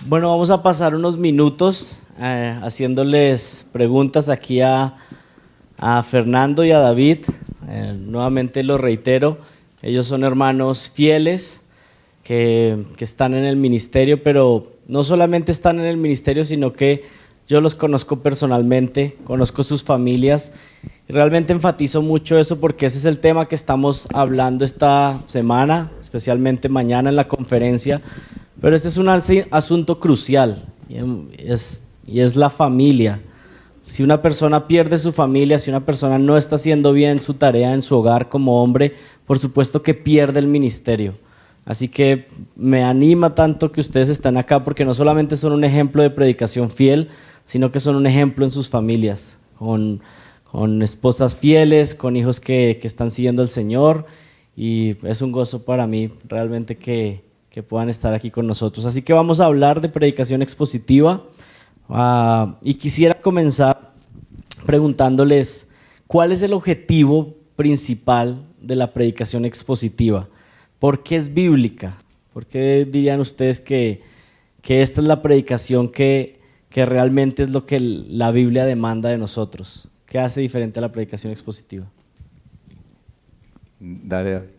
Bueno, vamos a pasar unos minutos haciéndoles preguntas aquí a Fernando y a David. Nuevamente lo reitero, ellos son hermanos fieles que están en el ministerio, pero no solamente están en el ministerio, sino que yo los conozco personalmente, conozco sus familias y realmente enfatizo mucho eso porque ese es el tema que estamos hablando esta semana, especialmente mañana en la conferencia. Pero este es un asunto crucial y es la familia. Si una persona pierde su familia, si una persona no está haciendo bien su tarea en su hogar como hombre, por supuesto que pierde el ministerio. Así que me anima tanto que ustedes están acá porque no solamente son un ejemplo de predicación fiel, sino que son un ejemplo en sus familias, con esposas fieles, con hijos que están siguiendo al Señor, y es un gozo para mí realmente que puedan estar aquí con nosotros. Así que vamos a hablar de predicación expositiva y quisiera comenzar preguntándoles cuál es el objetivo principal de la predicación expositiva. ¿Por qué es bíblica? ¿Por qué dirían ustedes que esta es la predicación que realmente es lo que la Biblia demanda de nosotros? ¿Qué hace diferente a la predicación expositiva? Dale, David.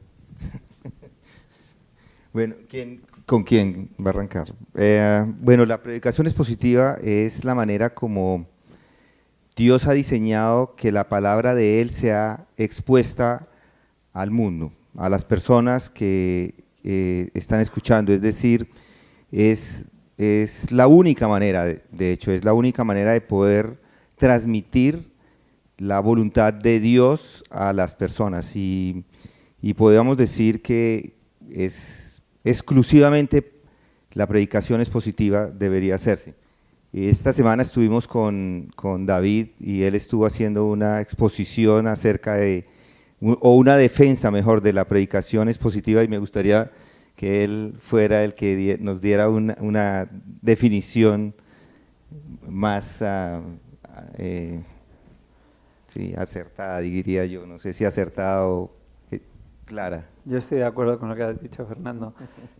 Bueno, ¿con quién va a arrancar? Bueno, la predicación expositiva es la manera como Dios ha diseñado que la palabra de Él sea expuesta al mundo, a las personas que están escuchando. Es decir, es la única manera, de hecho, es la única manera de poder transmitir la voluntad de Dios a las personas. Y podríamos decir que es exclusivamente la predicación expositiva debería hacerse. Esta semana estuvimos con David y él estuvo haciendo una exposición acerca o una defensa mejor de la predicación expositiva, y me gustaría que él fuera el que nos diera una definición más acertada, diría yo, no sé si acertada o clara. Yo estoy de acuerdo con lo que has dicho, Fernando.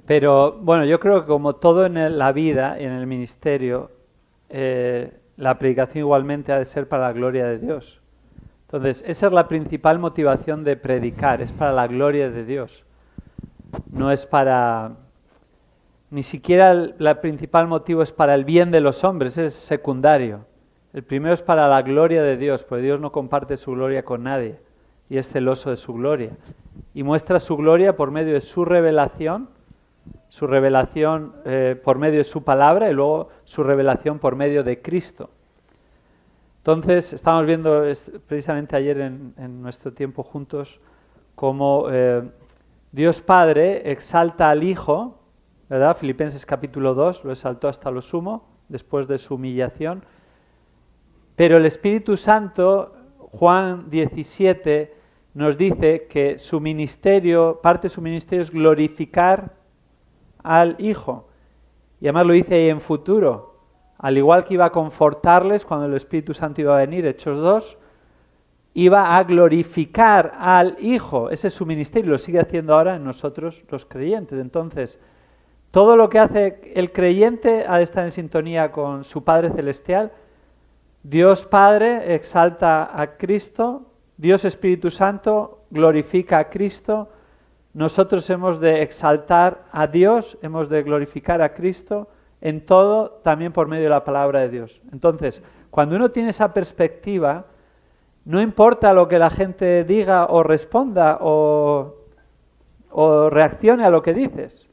Pero bueno, yo creo que como todo en la vida, en el ministerio, la predicación igualmente ha de ser para la gloria de Dios. Entonces, esa es la principal motivación de predicar, es para la gloria de Dios. No es para... Ni siquiera el principal motivo es para el bien de los hombres, es secundario. El primero es para la gloria de Dios, porque Dios no comparte su gloria con nadie y es celoso de su gloria. Y muestra su gloria por medio de su revelación por medio de su palabra y luego su revelación por medio de Cristo. Entonces, estábamos viendo precisamente ayer en nuestro tiempo juntos cómo Dios Padre exalta al Hijo, ¿verdad? Filipenses capítulo 2, lo exaltó hasta lo sumo, después de su humillación. Pero el Espíritu Santo, Juan 17, nos dice que su ministerio, parte de su ministerio es glorificar al Hijo. Y además lo dice ahí en futuro. Al igual que iba a confortarles cuando el Espíritu Santo iba a venir, Hechos 2, iba a glorificar al Hijo. Ese es su ministerio, lo sigue haciendo ahora en nosotros los creyentes. Entonces, todo lo que hace el creyente ha de estar en sintonía con su Padre Celestial. Dios Padre exalta a Cristo, Dios Espíritu Santo glorifica a Cristo. Nosotros hemos de exaltar a Dios, hemos de glorificar a Cristo en todo, también por medio de la palabra de Dios. Entonces, cuando uno tiene esa perspectiva, no importa lo que la gente diga o responda o reaccione a lo que dices.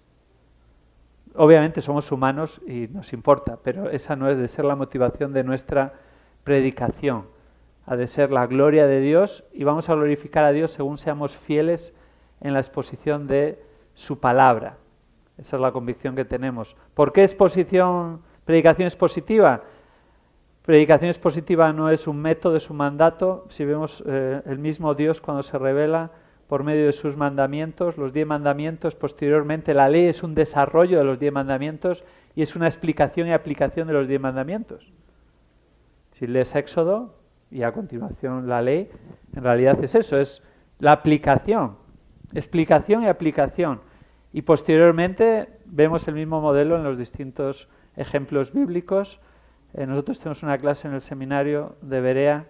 Obviamente somos humanos y nos importa, pero esa no es de ser la motivación de nuestra predicación. Ha de ser la gloria de Dios y vamos a glorificar a Dios según seamos fieles en la exposición de su palabra. Esa es la convicción que tenemos. ¿Por qué predicación expositiva? Predicación expositiva no es un método, es un mandato. Si vemos el mismo Dios cuando se revela por medio de sus mandamientos, los 10 mandamientos, posteriormente la ley es un desarrollo de los 10 mandamientos y es una explicación y aplicación de los 10 mandamientos. Si lees Éxodo y a continuación la ley, en realidad es eso, es la aplicación, explicación y aplicación. Y posteriormente vemos el mismo modelo en los distintos ejemplos bíblicos. Nosotros tenemos una clase en el seminario de Berea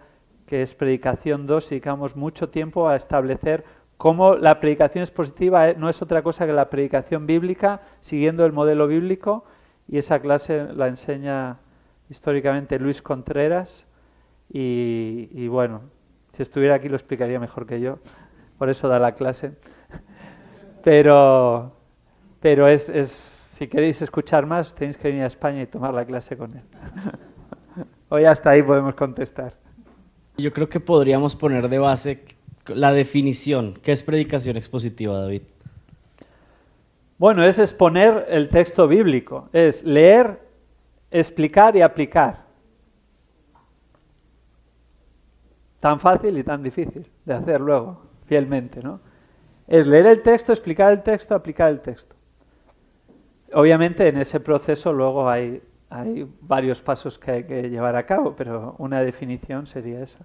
que es Predicación 2 y dedicamos mucho tiempo a establecer cómo la predicación expositiva no es otra cosa que la predicación bíblica, siguiendo el modelo bíblico, y esa clase la enseña históricamente Luis Contreras, y bueno, si estuviera aquí lo explicaría mejor que yo, por eso da la clase. Pero si queréis escuchar más, tenéis que venir a España y tomar la clase con él. Hoy hasta ahí podemos contestar. Yo creo que podríamos poner de base la definición. ¿Qué es predicación expositiva, David? Bueno, es exponer el texto bíblico, es leer, explicar y aplicar. Tan fácil y tan difícil de hacer luego, fielmente, ¿no? Es leer el texto, explicar el texto, aplicar el texto. Obviamente en ese proceso luego hay varios pasos que hay que llevar a cabo, pero una definición sería esa.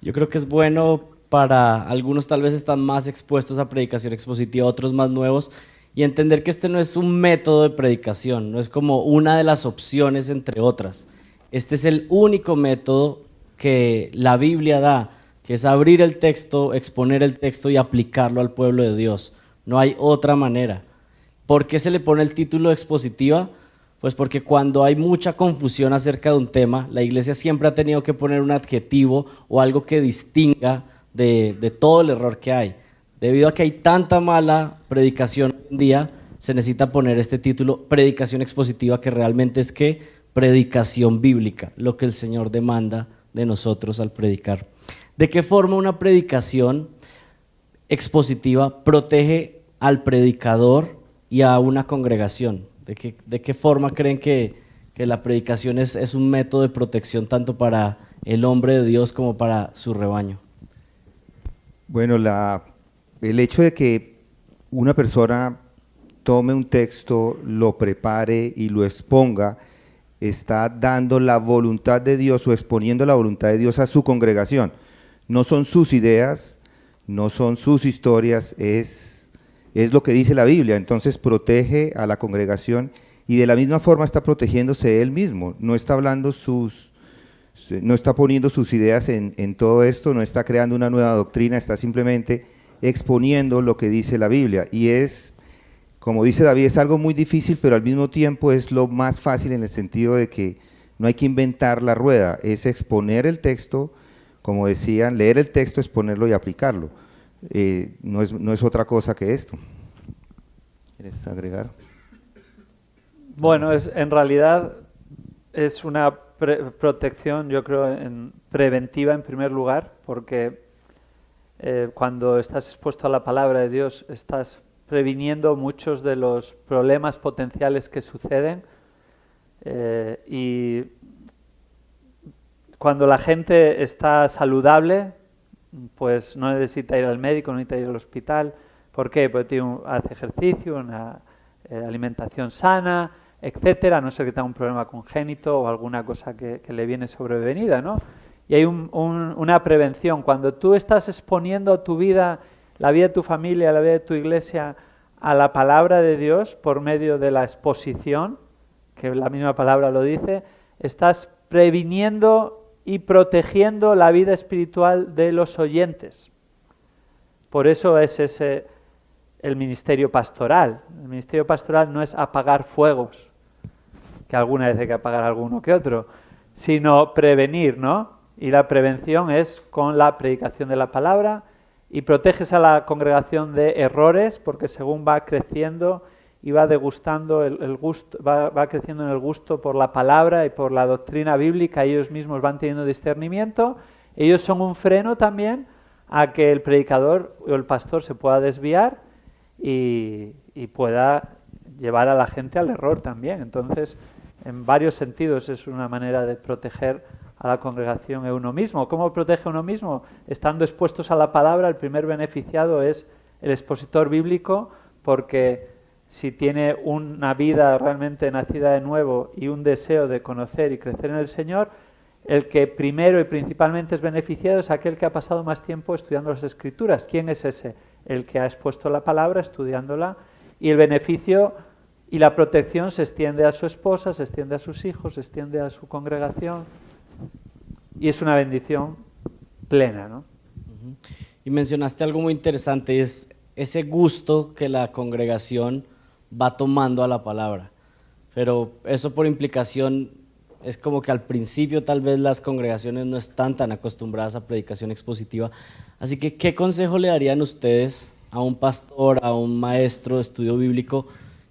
Yo creo que es bueno para algunos, tal vez están más expuestos a predicación expositiva, otros más nuevos, y entender que este no es un método de predicación, no es como una de las opciones entre otras. Este es el único método que la Biblia da, que es abrir el texto, exponer el texto y aplicarlo al pueblo de Dios. No hay otra manera. ¿Por qué se le pone el título expositiva? Pues porque cuando hay mucha confusión acerca de un tema, la iglesia siempre ha tenido que poner un adjetivo o algo que distinga de todo el error que hay. Debido a que hay tanta mala predicación hoy en día, se necesita poner este título, predicación expositiva, que realmente es que predicación bíblica, lo que el Señor demanda de nosotros al predicar. ¿De qué forma una predicación expositiva protege al predicador y a una congregación? ¿De qué forma creen que la predicación es un método de protección tanto para el hombre de Dios como para su rebaño? Bueno, el hecho de que una persona tome un texto, lo prepare y lo exponga, está dando la voluntad de Dios o exponiendo la voluntad de Dios a su congregación. No son sus ideas, no son sus historias, es lo que dice la Biblia. Entonces protege a la congregación y de la misma forma está protegiéndose él mismo. No está hablando no está poniendo sus ideas en todo esto, no está creando una nueva doctrina, está simplemente exponiendo lo que dice la Biblia. Y es, como dice David, es algo muy difícil, pero al mismo tiempo es lo más fácil en el sentido de que no hay que inventar la rueda, es exponer el texto, como decían, leer el texto, exponerlo y aplicarlo. No es otra cosa que esto. ¿Quieres agregar? Bueno, en realidad es una protección, yo creo, preventiva en primer lugar, porque cuando estás expuesto a la palabra de Dios estás previniendo muchos de los problemas potenciales que suceden, y cuando la gente está saludable, pues no necesita ir al médico, no necesita ir al hospital. ¿Por qué? Porque hace ejercicio, una alimentación sana, etcétera, a no ser que tenga un problema congénito o alguna cosa que le viene sobrevenida, ¿no? Y hay una prevención. Cuando tú estás exponiendo tu vida, la vida de tu familia, la vida de tu iglesia, a la palabra de Dios por medio de la exposición, que la misma palabra lo dice, estás previniendo y protegiendo la vida espiritual de los oyentes. Por eso es el ministerio pastoral. El ministerio pastoral no es apagar fuegos, que alguna vez hay que apagar alguno que otro, sino prevenir, ¿no? Y la prevención es con la predicación de la palabra, y proteges a la congregación de errores, porque según va creciendo y va degustando el gusto, va creciendo en el gusto por la palabra y por la doctrina bíblica, ellos mismos van teniendo discernimiento, ellos son un freno también a que el predicador o el pastor se pueda desviar y pueda llevar a la gente al error también. Entonces, en varios sentidos es una manera de proteger a la congregación y uno mismo. ¿Cómo protege uno mismo? Estando expuestos a la palabra, el primer beneficiado es el expositor bíblico, porque si tiene una vida realmente nacida de nuevo y un deseo de conocer y crecer en el Señor, el que primero y principalmente es beneficiado es aquel que ha pasado más tiempo estudiando las Escrituras. ¿Quién es ese? El que ha expuesto la palabra, estudiándola, y el beneficio y la protección se extiende a su esposa, se extiende a sus hijos, se extiende a su congregación y es una bendición plena, ¿no? Y mencionaste algo muy interesante, es ese gusto que la congregación va tomando a la palabra, pero eso por implicación es como que al principio tal vez las congregaciones no están tan acostumbradas a predicación expositiva, así que ¿qué consejo le darían ustedes a un pastor, a un maestro de estudio bíblico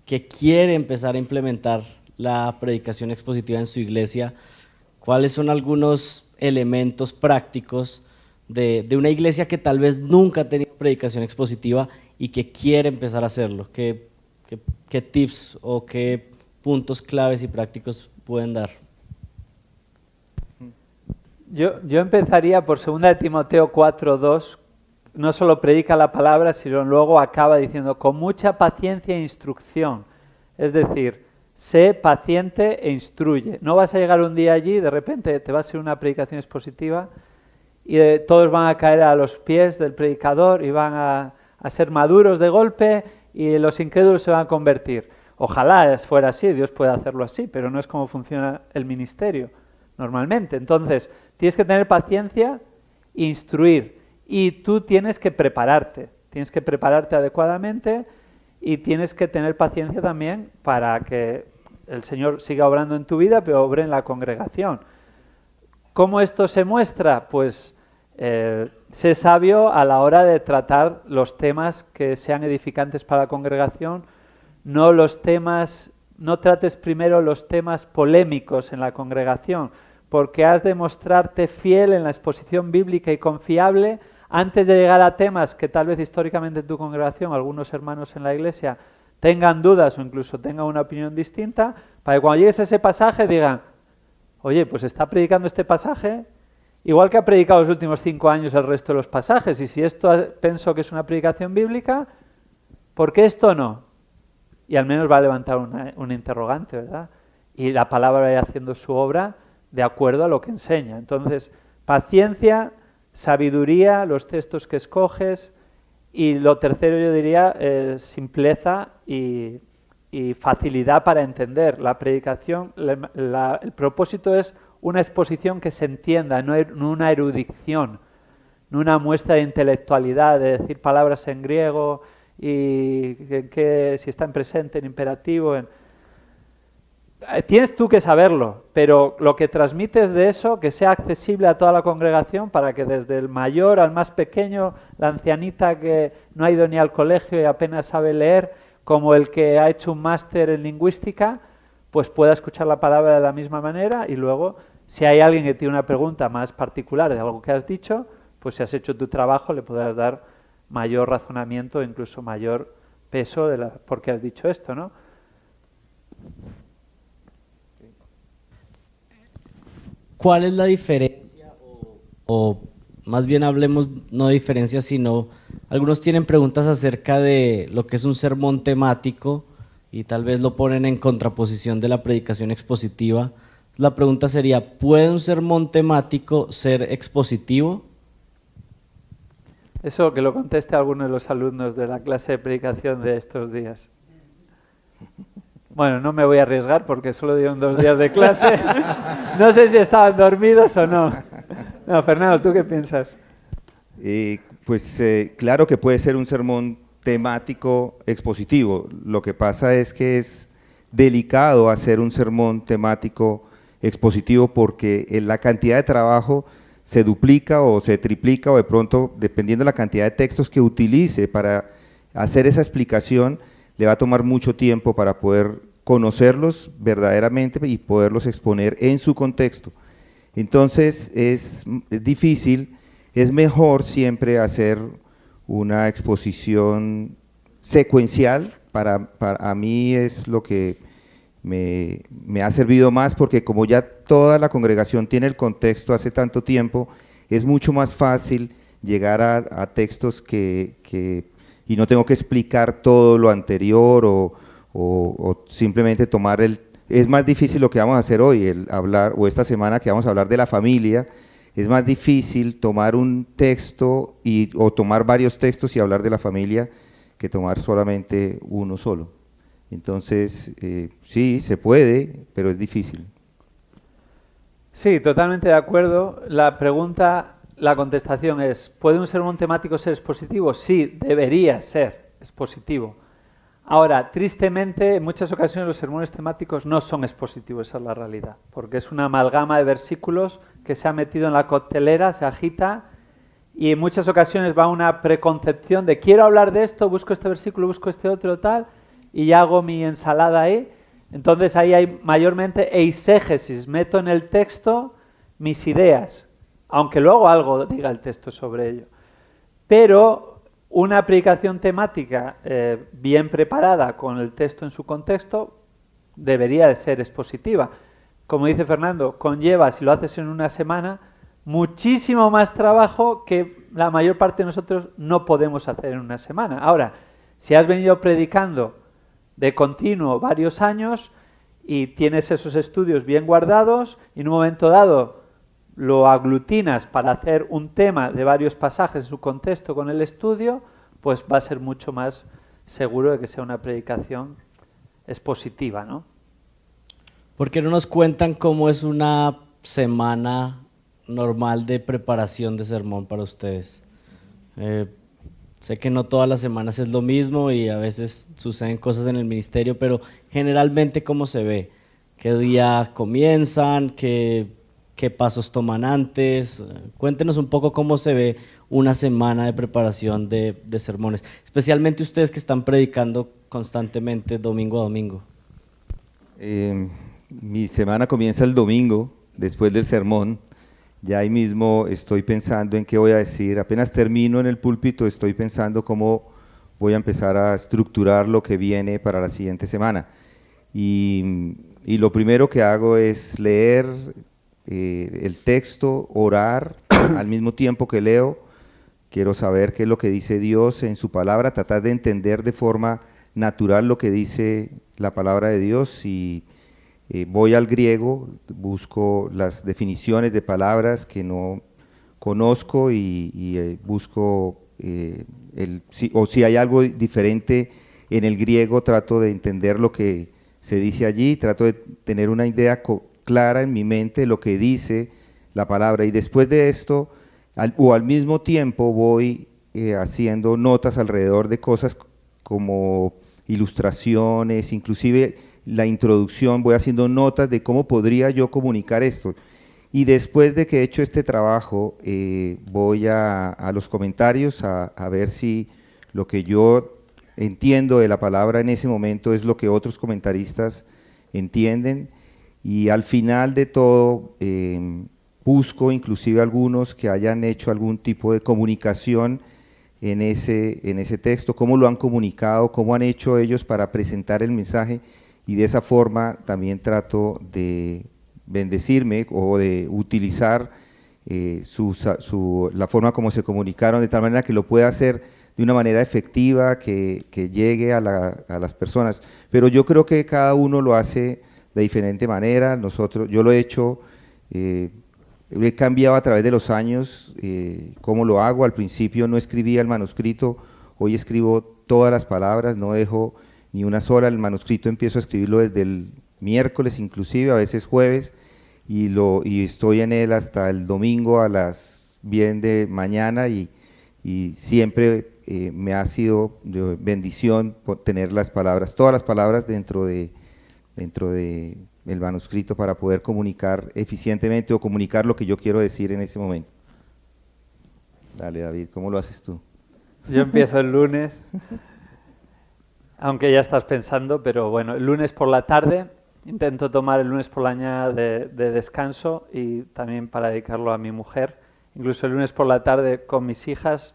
que quiere empezar a implementar la predicación expositiva en su iglesia? ¿Cuáles son algunos elementos prácticos de una iglesia que tal vez nunca ha tenido predicación expositiva y que quiere empezar a hacerlo? ¿Qué tips o qué puntos claves y prácticos pueden dar? Yo empezaría por 2 Timoteo 4:2, no solo predica la palabra, sino luego acaba diciendo, con mucha paciencia e instrucción. Es decir, sé paciente e instruye. No vas a llegar un día allí, de repente te va a ser una predicación expositiva y todos van a caer a los pies del predicador y van a ser maduros de golpe y los incrédulos se van a convertir. Ojalá fuera así, Dios puede hacerlo así, pero no es como funciona el ministerio normalmente. Entonces, tienes que tener paciencia e instruir. Y tú tienes que prepararte adecuadamente y tienes que tener paciencia también para que el Señor siga obrando en tu vida, pero obre en la congregación. ¿Cómo esto se muestra? Pues sé sabio a la hora de tratar los temas que sean edificantes para la congregación, no trates primero los temas polémicos en la congregación, porque has de mostrarte fiel en la exposición bíblica y confiable antes de llegar a temas que tal vez históricamente en tu congregación algunos hermanos en la iglesia tengan dudas o incluso tengan una opinión distinta, para que cuando llegues a ese pasaje digan, oye, pues está predicando este pasaje, igual que ha predicado los últimos 5 años el resto de los pasajes, y si esto pienso que es una predicación bíblica, ¿por qué esto no? Y al menos va a levantar una interrogante, ¿verdad? Y la palabra va a ir haciendo su obra de acuerdo a lo que enseña. Entonces, paciencia, sabiduría, los textos que escoges, y lo tercero yo diría simpleza y facilidad para entender. La predicación, el propósito es una exposición que se entienda, no una erudición, no una muestra de intelectualidad, de decir palabras en griego y que si está en presente, en imperativo, tienes tú que saberlo, pero lo que transmites de eso, que sea accesible a toda la congregación para que desde el mayor al más pequeño, la ancianita que no ha ido ni al colegio y apenas sabe leer, como el que ha hecho un máster en lingüística, pues pueda escuchar la palabra de la misma manera y luego, si hay alguien que tiene una pregunta más particular de algo que has dicho, pues si has hecho tu trabajo le podrás dar mayor razonamiento, incluso mayor peso por qué has dicho esto, ¿no? ¿Cuál es la diferencia? O más bien hablemos no de diferencia, sino algunos tienen preguntas acerca de lo que es un sermón temático y tal vez lo ponen en contraposición de la predicación expositiva. La pregunta sería, ¿puede un sermón temático ser expositivo? Eso que lo conteste alguno de los alumnos de la clase de predicación de estos días. Bueno, no me voy a arriesgar porque solo dieron 2 días de clase. No sé si estaban dormidos o no. No, Fernando, ¿tú qué piensas? Claro que puede ser un sermón temático expositivo. Lo que pasa es que es delicado hacer un sermón temático expositivo porque la cantidad de trabajo se duplica o se triplica o de pronto, dependiendo de la cantidad de textos que utilice para hacer esa explicación, le va a tomar mucho tiempo para poder conocerlos verdaderamente y poderlos exponer en su contexto. Entonces es difícil, es mejor siempre hacer una exposición secuencial, a mí es lo que me ha servido más porque como ya toda la congregación tiene el contexto hace tanto tiempo, es mucho más fácil llegar a textos y no tengo que explicar todo lo anterior o simplemente tomar es más difícil lo que vamos a hacer hoy, o esta semana que vamos a hablar de la familia, es más difícil tomar un texto o tomar varios textos y hablar de la familia que tomar solamente uno solo. Entonces, sí, se puede, pero es difícil. Sí, totalmente de acuerdo. La contestación es, ¿puede un sermón temático ser expositivo? Sí, debería ser expositivo. Ahora, tristemente, en muchas ocasiones los sermones temáticos no son expositivos, esa es la realidad, porque es una amalgama de versículos que se ha metido en la coctelera, se agita, y en muchas ocasiones va una preconcepción de quiero hablar de esto, busco este versículo, busco este otro, tal, y ya hago mi ensalada ahí. Entonces ahí hay mayormente eisegesis, meto en el texto mis ideas, aunque luego algo diga el texto sobre ello. Pero una predicación temática bien preparada con el texto en su contexto debería de ser expositiva. Como dice Fernando, conlleva, si lo haces en una semana, muchísimo más trabajo que la mayor parte de nosotros no podemos hacer en una semana. Ahora, si has venido predicando de continuo varios años y tienes esos estudios bien guardados y en un momento dado lo aglutinas para hacer un tema de varios pasajes en su contexto con el estudio, pues va a ser mucho más seguro de que sea una predicación expositiva, ¿no? ¿Por qué no nos cuentan cómo es una semana normal de preparación de sermón para ustedes? Sé que no todas las semanas es lo mismo y a veces suceden cosas en el ministerio, pero generalmente ¿cómo se ve? ¿Qué día comienzan? ¿Qué pasos toman antes? Cuéntenos un poco cómo se ve una semana de preparación de sermones, especialmente ustedes que están predicando constantemente domingo a domingo. Mi semana comienza el domingo, después del sermón. Ya ahí mismo estoy pensando en qué voy a decir. Apenas termino en el púlpito, estoy pensando cómo voy a empezar a estructurar lo que viene para la siguiente semana. Y lo primero que hago es leer el texto, orar al mismo tiempo que leo. Quiero saber qué es lo que dice Dios en su palabra, tratar de entender de forma natural lo que dice la palabra de Dios y voy al griego, busco las definiciones de palabras que no conozco y busco, si hay algo diferente en el griego, trato de entender lo que se dice allí, trato de tener una idea clara en mi mente de lo que dice la palabra y después de esto, al mismo tiempo voy haciendo notas alrededor de cosas como ilustraciones, inclusive la introducción, voy haciendo notas de cómo podría yo comunicar esto. Y después de que he hecho este trabajo, voy a los comentarios a ver si lo que yo entiendo de la palabra en ese momento es lo que otros comentaristas entienden. Y al final de todo, busco inclusive algunos que hayan hecho algún tipo de comunicación en ese texto, cómo lo han comunicado, cómo han hecho ellos para presentar el mensaje. Y de esa forma también trato de bendecirme o de utilizar la forma como se comunicaron de tal manera que lo pueda hacer de una manera efectiva, que llegue a las personas. Pero yo creo que cada uno lo hace de diferente manera. Yo lo he hecho, he cambiado a través de los años cómo lo hago. Al principio no escribía el manuscrito, hoy escribo todas las palabras, no dejo ni una sola. El manuscrito empiezo a escribirlo desde el miércoles inclusive, a veces jueves, y estoy en él hasta el domingo a las bien de mañana y siempre me ha sido de bendición tener las palabras, todas las palabras dentro de el manuscrito para poder comunicar eficientemente o comunicar lo que yo quiero decir en ese momento. Dale, David, ¿cómo lo haces tú? Yo empiezo el lunes. Aunque ya estás pensando, pero bueno, el lunes por la tarde, intento tomar el lunes por la mañana de descanso y también para dedicarlo a mi mujer, incluso el lunes por la tarde con mis hijas,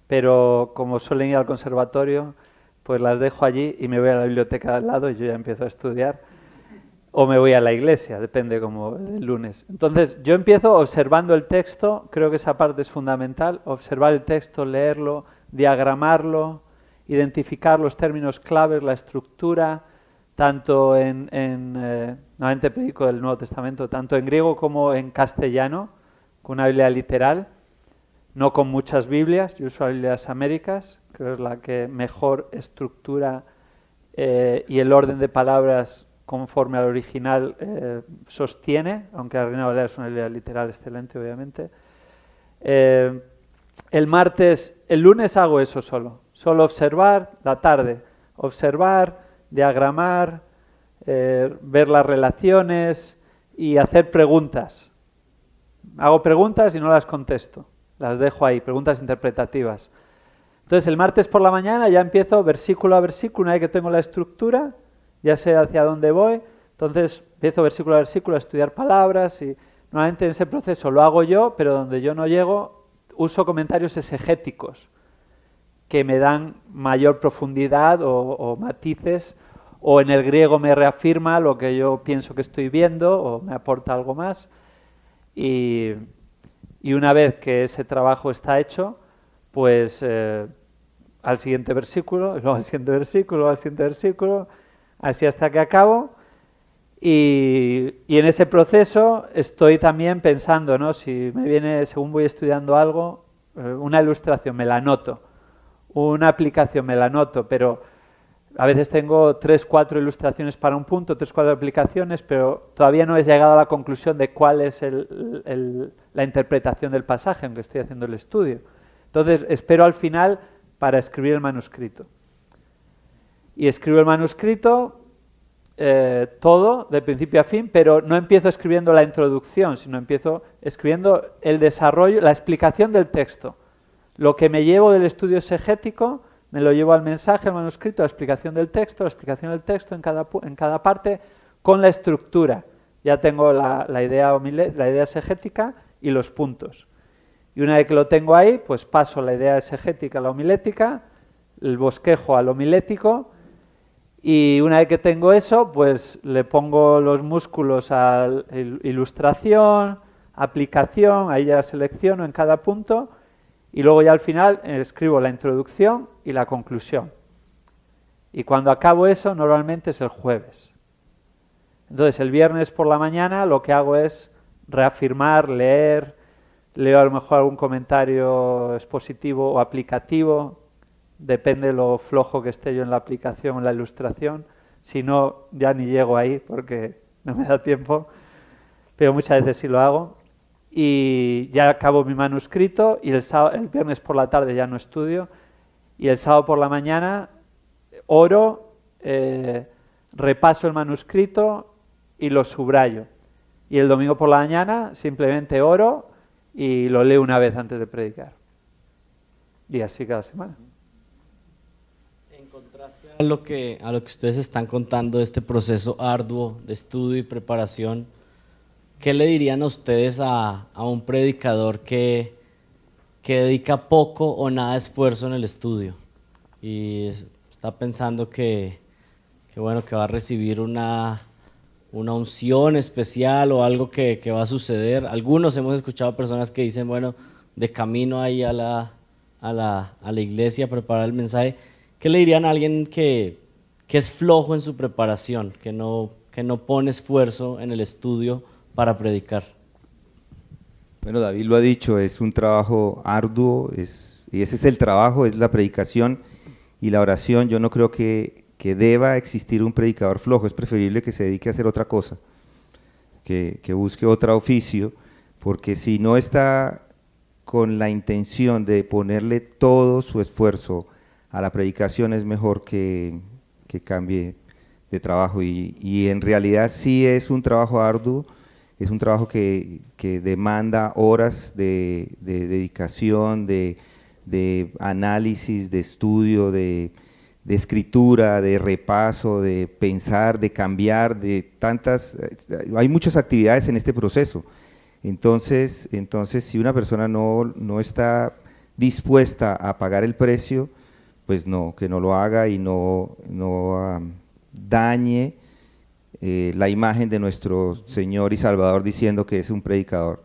pero como suelen ir al conservatorio, pues las dejo allí y me voy a la biblioteca de al lado y yo ya empiezo a estudiar, o me voy a la iglesia, depende como el lunes. Entonces yo empiezo observando el texto, creo que esa parte es fundamental, observar el texto, leerlo, diagramarlo, identificar los términos claves, la estructura, tanto normalmente predico del Nuevo Testamento, tanto en griego como en castellano, con una Biblia literal, no con muchas Biblias, yo uso Biblias Américas, creo que es la que mejor estructura y el orden de palabras conforme al original sostiene, aunque la Reina Valera es una idea literal excelente, obviamente. El lunes hago eso solo observar, la tarde, observar, diagramar, ver las relaciones y hacer preguntas. Hago preguntas y no las contesto, las dejo ahí, preguntas interpretativas. Entonces el martes por la mañana ya empiezo versículo a versículo, una vez que tengo la estructura, ya sé hacia dónde voy, entonces empiezo versículo a versículo a estudiar palabras y normalmente en ese proceso lo hago yo, pero donde yo no llego uso comentarios exegéticos que me dan mayor profundidad o matices, o en el griego me reafirma lo que yo pienso que estoy viendo o me aporta algo más. Y una vez que ese trabajo está hecho, pues al siguiente versículo, luego al siguiente versículo, al siguiente versículo, así hasta que acabo. Y en ese proceso estoy también pensando, ¿no? Si me viene, según voy estudiando algo, una ilustración me la anoto, una aplicación me la anoto, pero a veces tengo 3, 4 ilustraciones para un punto, 3, 4 aplicaciones, pero todavía no he llegado a la conclusión de cuál es la interpretación del pasaje, aunque estoy haciendo el estudio. Entonces espero al final para escribir el manuscrito. Y escribo el manuscrito todo, de principio a fin, pero no empiezo escribiendo la introducción, sino empiezo escribiendo el desarrollo, la explicación del texto. Lo que me llevo del estudio exegético me lo llevo al mensaje, al manuscrito, la explicación del texto en cada parte, con la estructura. Ya tengo la idea exegética y los puntos. Y una vez que lo tengo ahí, pues paso la idea exegética a la homilética, el bosquejo al homilético, y una vez que tengo eso, pues le pongo los músculos a ilustración, aplicación, ahí ya selecciono en cada punto, y luego ya al final escribo la introducción y la conclusión. Y cuando acabo eso, normalmente es el jueves. Entonces, el viernes por la mañana lo que hago es reafirmar, leo a lo mejor algún comentario expositivo o aplicativo, depende de lo flojo que esté yo en la aplicación o en la ilustración, si no, ya ni llego ahí porque no me da tiempo, pero muchas veces sí lo hago. Y ya acabo mi manuscrito y el viernes por la tarde ya no estudio y el sábado por la mañana oro, repaso el manuscrito y lo subrayo. Y el domingo por la mañana simplemente oro y lo leo una vez antes de predicar. Y así cada semana. En contraste a lo que ustedes están contando de este proceso arduo de estudio y preparación, ¿qué le dirían a ustedes a un predicador que dedica poco o nada de esfuerzo en el estudio y está pensando que va a recibir una unción especial o algo que va a suceder? Algunos hemos escuchado personas que dicen, bueno, de camino ahí a la iglesia a preparar el mensaje. ¿Qué le dirían a alguien que es flojo en su preparación, que no pone esfuerzo en el estudio para predicar? Bueno, David lo ha dicho, es un trabajo arduo, y ese es el trabajo, es la predicación y la oración. Yo no creo que deba existir un predicador flojo, es preferible que se dedique a hacer otra cosa, que busque otro oficio, porque si no está con la intención de ponerle todo su esfuerzo a la predicación, es mejor que cambie de trabajo. Y en realidad sí es un trabajo arduo, es un trabajo que demanda horas de dedicación, de análisis, de estudio, de escritura, de repaso, de pensar, de cambiar, hay muchas actividades en este proceso. Entonces si una persona no está dispuesta a pagar el precio, pues no, que no lo haga y no dañe la imagen de nuestro Señor y Salvador diciendo que es un predicador,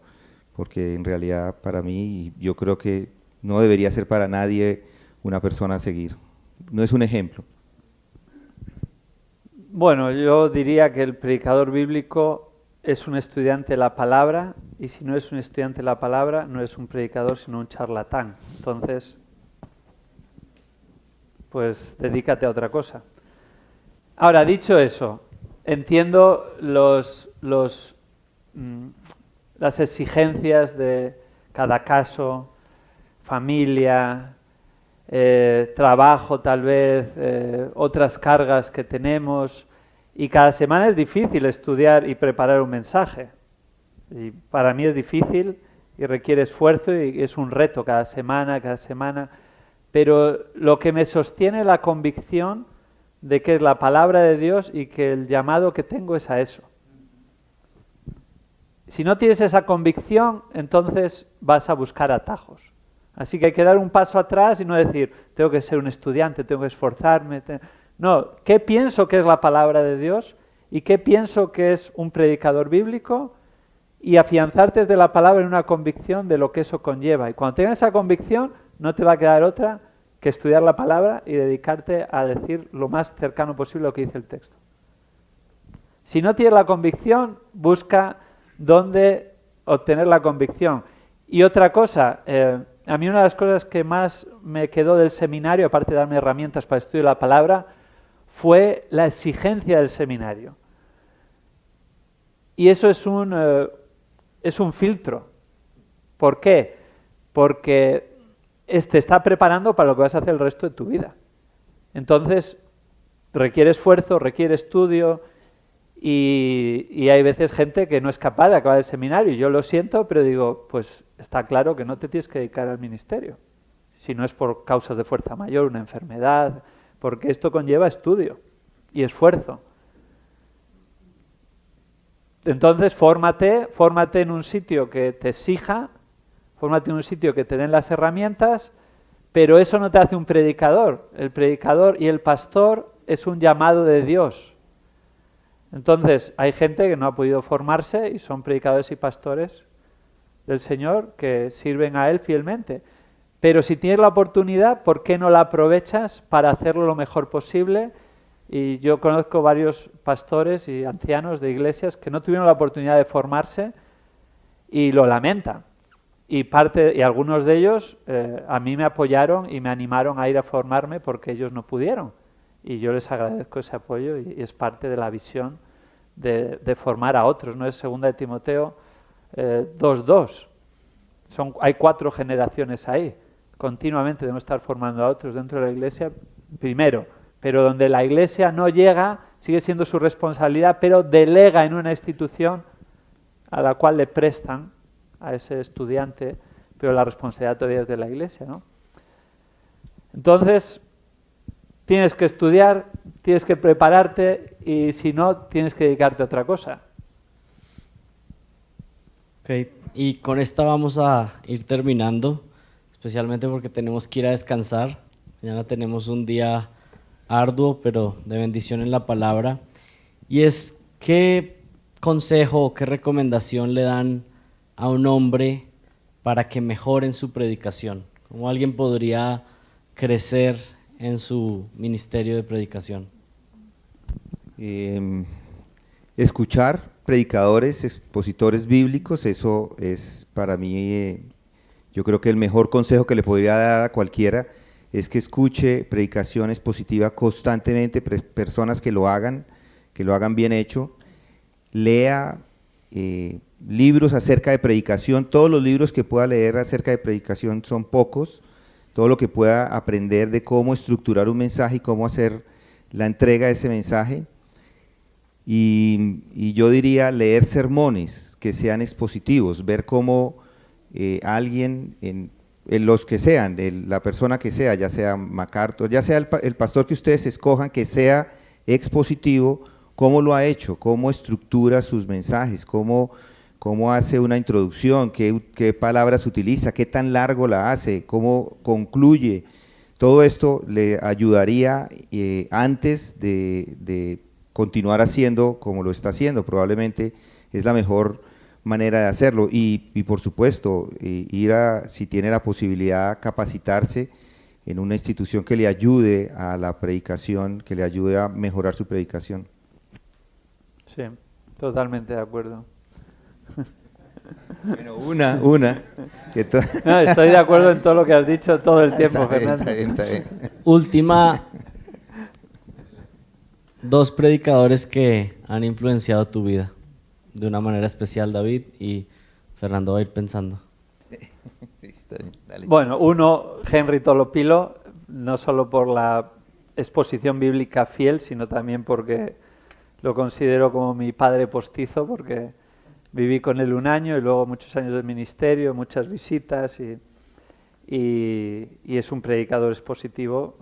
porque en realidad para mí, yo creo que no debería ser para nadie una persona a seguir, no es un ejemplo. Bueno, yo diría que el predicador bíblico es un estudiante de la palabra, y si no es un estudiante de la palabra, no es un predicador, sino un charlatán. Entonces, pues dedícate a otra cosa. Ahora, dicho eso, entiendo las exigencias de cada caso, familia, trabajo tal vez, otras cargas que tenemos, y cada semana es difícil estudiar y preparar un mensaje. Y para mí es difícil y requiere esfuerzo y es un reto cada semana, pero lo que me sostiene es la convicción de que es la palabra de Dios y que el llamado que tengo es a eso. Si no tienes esa convicción, entonces vas a buscar atajos. Así que hay que dar un paso atrás y no decir, tengo que ser un estudiante, tengo que esforzarme. No, ¿qué pienso que es la palabra de Dios? ¿Y qué pienso que es un predicador bíblico? Y afianzarte desde la palabra en una convicción de lo que eso conlleva. Y cuando tengas esa convicción, no te va a quedar otra que estudiar la palabra y dedicarte a decir lo más cercano posible lo que dice el texto. Si no tienes la convicción, busca dónde obtener la convicción. Y otra cosa, a mí una de las cosas que más me quedó del seminario, aparte de darme herramientas para estudiar la palabra, fue la exigencia del seminario. Y eso es un filtro. ¿Por qué? Porque te está preparando para lo que vas a hacer el resto de tu vida. Entonces, requiere esfuerzo, requiere estudio, y hay veces gente que no es capaz de acabar el seminario. Y yo lo siento, pero digo, pues está claro que no te tienes que dedicar al ministerio. Si no es por causas de fuerza mayor, una enfermedad, porque esto conlleva estudio y esfuerzo. Entonces, fórmate en un sitio que te exija, fórmate en un sitio que te den las herramientas, pero eso no te hace un predicador. El predicador y el pastor es un llamado de Dios. Entonces, hay gente que no ha podido formarse y son predicadores y pastores del Señor que sirven a Él fielmente. Pero si tienes la oportunidad, ¿por qué no la aprovechas para hacerlo lo mejor posible? Y yo conozco varios pastores y ancianos de iglesias que no tuvieron la oportunidad de formarse y lo lamentan. Y algunos de ellos a mí me apoyaron y me animaron a ir a formarme porque ellos no pudieron. Y yo les agradezco ese apoyo y es parte de la visión de formar a otros, ¿no? Es 2 de Timoteo 2:2. Hay 4 generaciones ahí. Continuamente debemos estar formando a otros dentro de la iglesia, primero. Pero donde la iglesia no llega, sigue siendo su responsabilidad, pero delega en una institución a la cual le prestan a ese estudiante, pero la responsabilidad todavía es de la iglesia, ¿no? Entonces, tienes que estudiar, tienes que prepararte y si no, tienes que dedicarte a otra cosa. Ok, y con esta vamos a ir terminando, especialmente porque tenemos que ir a descansar. Mañana tenemos un día arduo, pero de bendición en la palabra. Y es, ¿qué consejo o qué recomendación le dan a un hombre para que mejore en su predicación? ¿Cómo alguien podría crecer en su ministerio de predicación? Escuchar predicadores, expositores bíblicos, eso es para mí, yo creo que el mejor consejo que le podría dar a cualquiera es que escuche predicación expositiva constantemente, personas que lo hagan bien hecho, lea libros acerca de predicación, todos los libros que pueda leer acerca de predicación son pocos, todo lo que pueda aprender de cómo estructurar un mensaje y cómo hacer la entrega de ese mensaje. Y yo diría leer sermones que sean expositivos, ver cómo alguien, en los que sean, la persona que sea, ya sea MacArthur, ya sea el pastor que ustedes escojan, que sea expositivo, cómo lo ha hecho, cómo estructura sus mensajes, cómo hace una introducción, qué palabras utiliza, qué tan largo la hace, cómo concluye. Todo esto le ayudaría antes de continuar haciendo como lo está haciendo, probablemente es la mejor manera de hacerlo y por supuesto si tiene la posibilidad, capacitarse en una institución que le ayude a la predicación, que le ayude a mejorar su predicación. Sí, totalmente de acuerdo. Bueno, una. No, estoy de acuerdo en todo lo que has dicho todo el tiempo, Fernando. Última 2 predicadores que han influenciado tu vida de una manera especial, David, y Fernando va a ir pensando. Sí, está bien, dale. Bueno, uno, Henry Tolopilo, no solo por la exposición bíblica fiel, sino también porque lo considero como mi padre postizo, porque viví con él 1 año y luego muchos años de ministerio, muchas visitas y es un predicador expositivo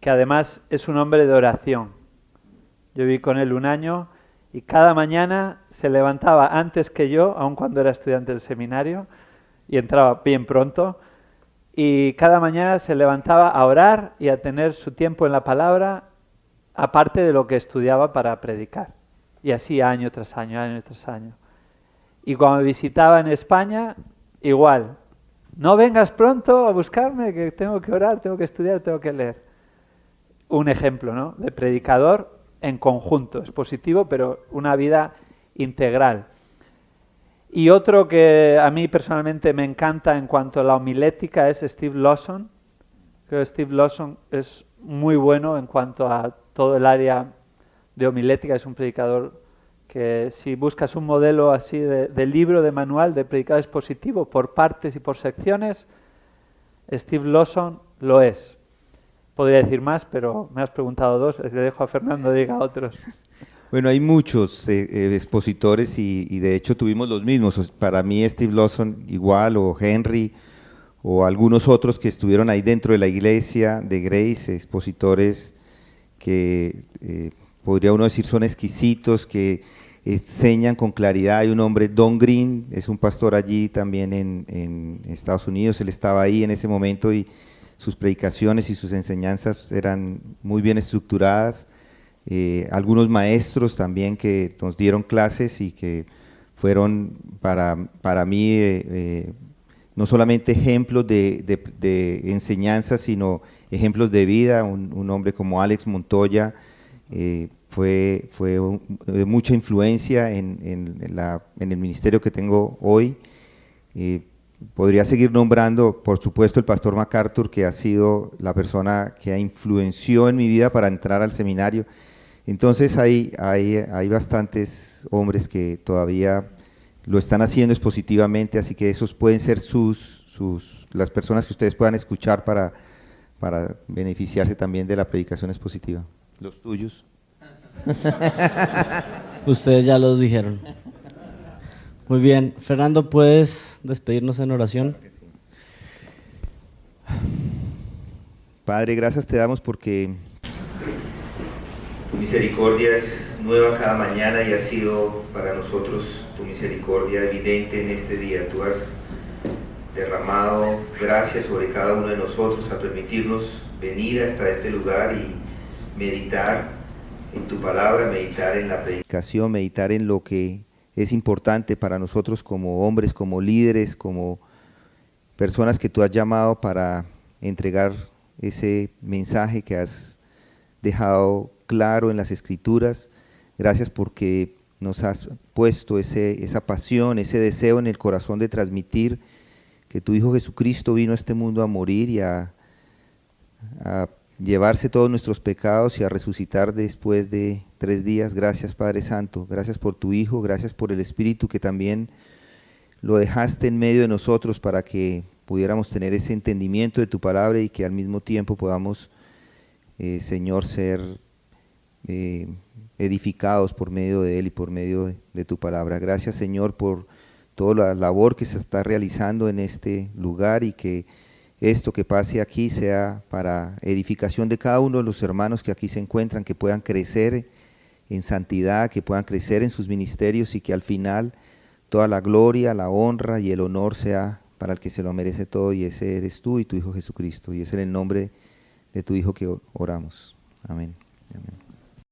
que además es un hombre de oración. Yo viví con él 1 año y cada mañana se levantaba antes que yo, aun cuando era estudiante del seminario, y entraba bien pronto, y cada mañana se levantaba a orar y a tener su tiempo en la palabra, aparte de lo que estudiaba para predicar. Y así año tras año, año tras año. Y cuando me visitaba en España, igual. No vengas pronto a buscarme, que tengo que orar, tengo que estudiar, tengo que leer. Un ejemplo, ¿no?, de predicador en conjunto, expositivo, pero una vida integral. Y otro que a mí personalmente me encanta en cuanto a la homilética es Steve Lawson. Creo que Steve Lawson es muy bueno en cuanto a todo el área de homilética. Es un predicador que, si buscas un modelo así de libro, de manual, de predicador expositivo por partes y por secciones, Steve Lawson lo es. Podría decir más, pero me has preguntado 2, le dejo a Fernando diga otros. Bueno, hay muchos expositores y de hecho tuvimos los mismos. Para mí Steve Lawson igual, o Henry, o algunos otros que estuvieron ahí dentro de la iglesia de Grace, expositores que podría uno decir son exquisitos, que enseñan con claridad. Hay un hombre, Don Green, es un pastor allí también en Estados Unidos, él estaba ahí en ese momento y sus predicaciones y sus enseñanzas eran muy bien estructuradas. Algunos maestros también que nos dieron clases y que fueron para mí no solamente ejemplos de enseñanza, sino ejemplos de vida. Un hombre como Alex Montoya fue de mucha influencia en el ministerio que tengo hoy. Podría seguir nombrando, por supuesto, el pastor MacArthur, que ha sido la persona que influenció en mi vida para entrar al seminario. Entonces hay bastantes hombres que todavía lo están haciendo expositivamente, así que esos pueden ser las personas que ustedes puedan escuchar para beneficiarse también de la predicación expositiva. Los tuyos. Ustedes ya los dijeron. Muy bien. Fernando, ¿puedes despedirnos en oración? Padre, gracias te damos porque tu misericordia es nueva cada mañana y ha sido para nosotros tu misericordia evidente en este día. Tú has derramado gracias sobre cada uno de nosotros a permitirnos venir hasta este lugar y meditar en tu palabra, meditar en la predicación, meditar en lo que es importante para nosotros como hombres, como líderes, como personas que tú has llamado para entregar ese mensaje que has dejado claro en las Escrituras. Gracias porque nos has puesto esa pasión, ese deseo en el corazón de transmitir que tu Hijo Jesucristo vino a este mundo a morir y a llevarse todos nuestros pecados y a resucitar después de 3 días. Gracias, Padre Santo, gracias por tu Hijo, gracias por el Espíritu que también lo dejaste en medio de nosotros para que pudiéramos tener ese entendimiento de tu palabra y que al mismo tiempo podamos, Señor, ser edificados por medio de Él y por medio de tu palabra. Gracias, Señor, por toda la labor que se está realizando en este lugar y que esto que pase aquí sea para edificación de cada uno de los hermanos que aquí se encuentran, que puedan crecer en santidad, que puedan crecer en sus ministerios y que al final toda la gloria, la honra y el honor sea para el que se lo merece todo, y ese eres tú y tu Hijo Jesucristo, y es en el nombre de tu Hijo que oramos. Amén. Amén.